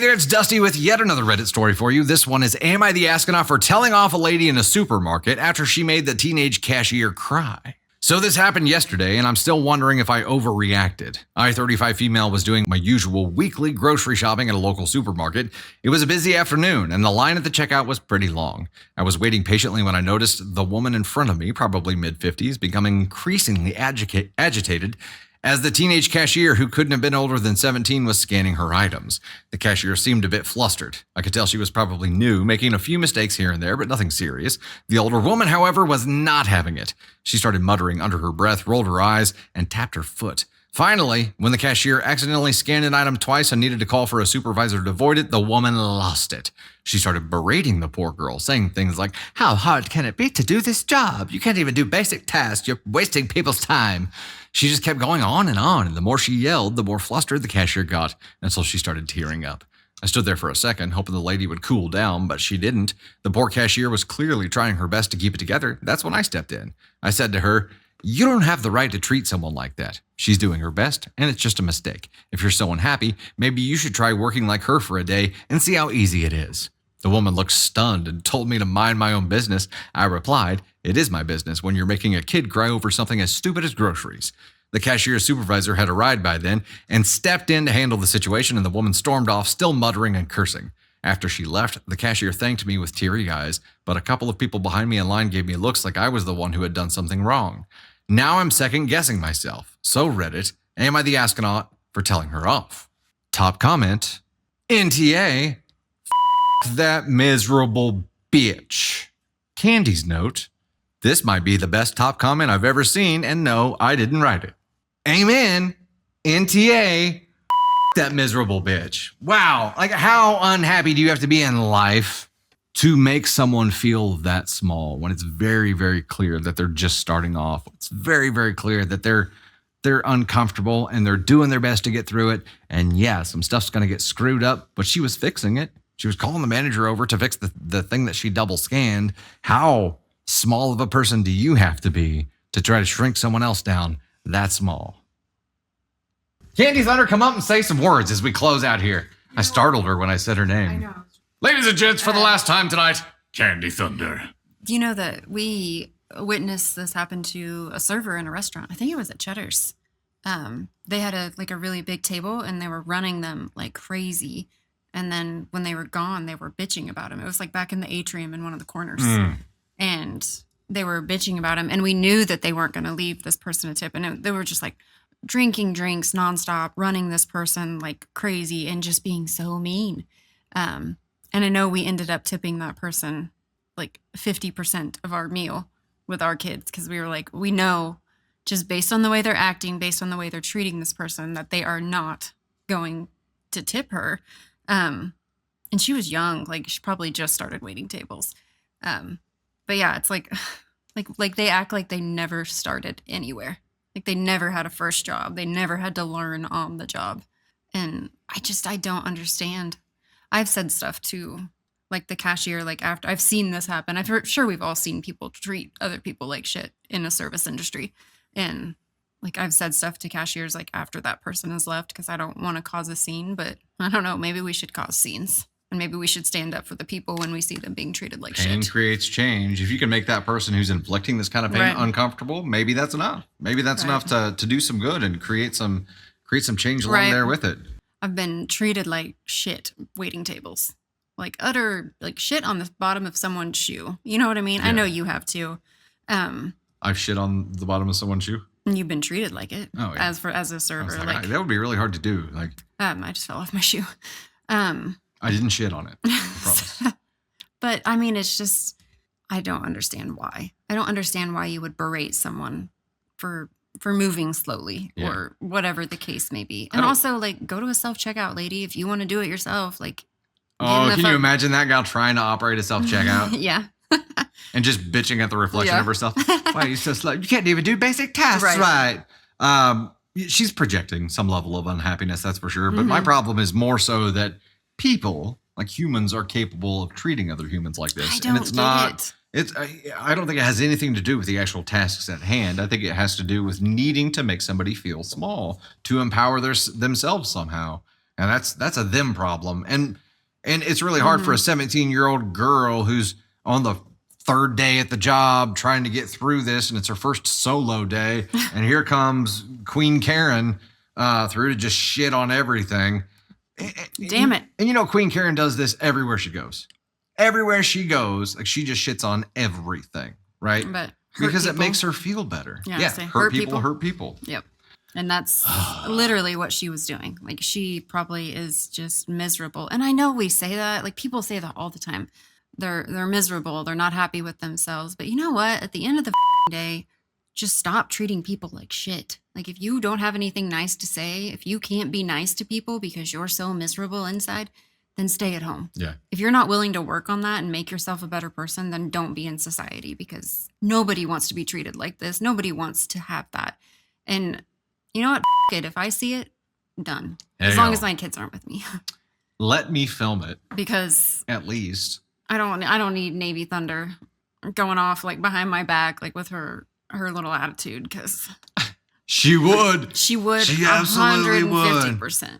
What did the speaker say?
there, it's Dusty with yet another Reddit story for you. This one is, am I the astronaut for telling off a lady in a supermarket after she made the teenage cashier cry? So this happened yesterday, and I'm still wondering if I overreacted. I, 35 female, was doing my usual weekly grocery shopping at a local supermarket. It was a busy afternoon, and the line at the checkout was pretty long. I was waiting patiently when I noticed the woman in front of me, probably mid-50s, becoming increasingly agitated as the teenage cashier, who couldn't have been older than 17, was scanning her items. The cashier seemed a bit flustered. I could tell she was probably new, making a few mistakes here and there, but nothing serious. The older woman, however, was not having it. She started muttering under her breath, rolled her eyes, and tapped her foot. Finally, when the cashier accidentally scanned an item twice and needed to call for a supervisor to avoid it, the woman lost it. She started berating the poor girl, saying things like, "How hard can it be to do this job? You can't even do basic tasks. You're wasting people's time." She just kept going on, and the more she yelled, the more flustered the cashier got, until she started tearing up. I stood there for a second, hoping the lady would cool down, but she didn't. The poor cashier was clearly trying her best to keep it together. That's when I stepped in. I said to her, "You don't have the right to treat someone like that. She's doing her best, and it's just a mistake. If you're so unhappy, maybe you should try working like her for a day and see how easy it is." The woman looked stunned and told me to mind my own business. I replied, "It is my business when you're making a kid cry over something as stupid as groceries." The cashier's supervisor had arrived by then and stepped in to handle the situation, and the woman stormed off, still muttering and cursing. After she left, the cashier thanked me with teary eyes, but a couple of people behind me in line gave me looks like I was the one who had done something wrong. Now I'm second-guessing myself. So Reddit, am I the astronaut for telling her off? Top comment, NTA, that miserable bitch. Candy's note, this might be the best top comment I've ever seen, and no, I didn't write it. Amen. NTA, that miserable bitch. Wow, like how unhappy do you have to be in life to make someone feel that small when it's very, very clear that they're just starting off? It's very, very clear that they're uncomfortable and they're doing their best to get through it. And yeah, some stuff's going to get screwed up, but she was fixing it. She was calling the manager over to fix the thing that she double scanned. How small of a person do you have to be to try to shrink someone else down that small? Candy Thunder, come up and say some words as we close out here. I startled her when I said her name. I know. Ladies and gents, for the last time tonight, Candy Thunder. Do you know that we witnessed this happen to a server in a restaurant? I think it was at Cheddar's. They had a really big table and they were running them like crazy. And then when they were gone, they were bitching about him. It was like back in the atrium in one of the corners. And they were bitching about him. And we knew that they weren't going to leave this person a tip. And they were just like drinking drinks nonstop, running this person like crazy and just being so mean. And I know we ended up tipping that person like 50% of our meal with our kids because we were like, we know just based on the way they're acting, based on the way they're treating this person, that they are not going to tip her. And she was young, like she probably just started waiting tables. But yeah, it's like they act like they never started anywhere. Like they never had a first job. They never had to learn on the job. And I don't understand. I've said stuff to like the cashier, like after I've seen this happen. I'm sure we've all seen people treat other people like shit in a service industry. And like I've said stuff to cashiers like after that person has left because I don't want to cause a scene, but I don't know, maybe we should cause scenes. And maybe we should stand up for the people when we see them being treated like Pain shit. creates change. If you can make that person who's inflicting this kind of pain uncomfortable, maybe that's enough. Maybe that's enough to do some good and create some change along there with it. I've been treated like shit waiting tables. Like utter like shit on the bottom of someone's shoe. You know what I mean? Yeah. I know you have too. I've shit on the bottom of someone's shoe. And you've been treated like it. Oh, yeah. As a server. Like, that would be really hard to do. Like I just fell off my shoe. I didn't shit on it. I promise. But I mean, it's just, I don't understand why. I don't understand why you would berate someone for moving slowly or whatever the case may be. And also, like, go to a self-checkout, lady. If you want to do it yourself, like. Oh, can you imagine that gal trying to operate a self-checkout? Yeah. And just bitching at the reflection of herself. Why are you so slow? You can't even do basic tasks right. She's projecting some level of unhappiness, that's for sure. But my problem is more so that people, like humans, are capable of treating other humans like this. I don't get it. I don't think it has anything to do with the actual tasks at hand. I think it has to do with needing to make somebody feel small, to empower themselves somehow. And that's a them problem. And it's really hard for a 17-year-old girl who's on the third day at the job trying to get through this, and it's her first solo day. And here comes Queen Karen through to just shit on everything. Damn it. And you know, Queen Karen does this everywhere she goes. Everywhere she goes, like she just shits on everything, right? But because it makes her feel better. Yeah, hurt people, hurt people. Yep. And that's literally what she was doing. Like, she probably is just miserable. And I know we say that, like, people say that all the time. They're miserable. They're not happy with themselves. But you know what? At the end of the day, just stop treating people like shit. Like, if you don't have anything nice to say, if you can't be nice to people because you're so miserable inside, then stay at home. Yeah. If you're not willing to work on that and make yourself a better person, then don't be in society, because nobody wants to be treated like this. Nobody wants to have that. And you know what? It. If I see it, done. As long as my kids aren't with me. Let me film it. Because at least I don't need Navy Thunder going off like behind my back, like with her little attitude, because she would. She would. She absolutely 150%.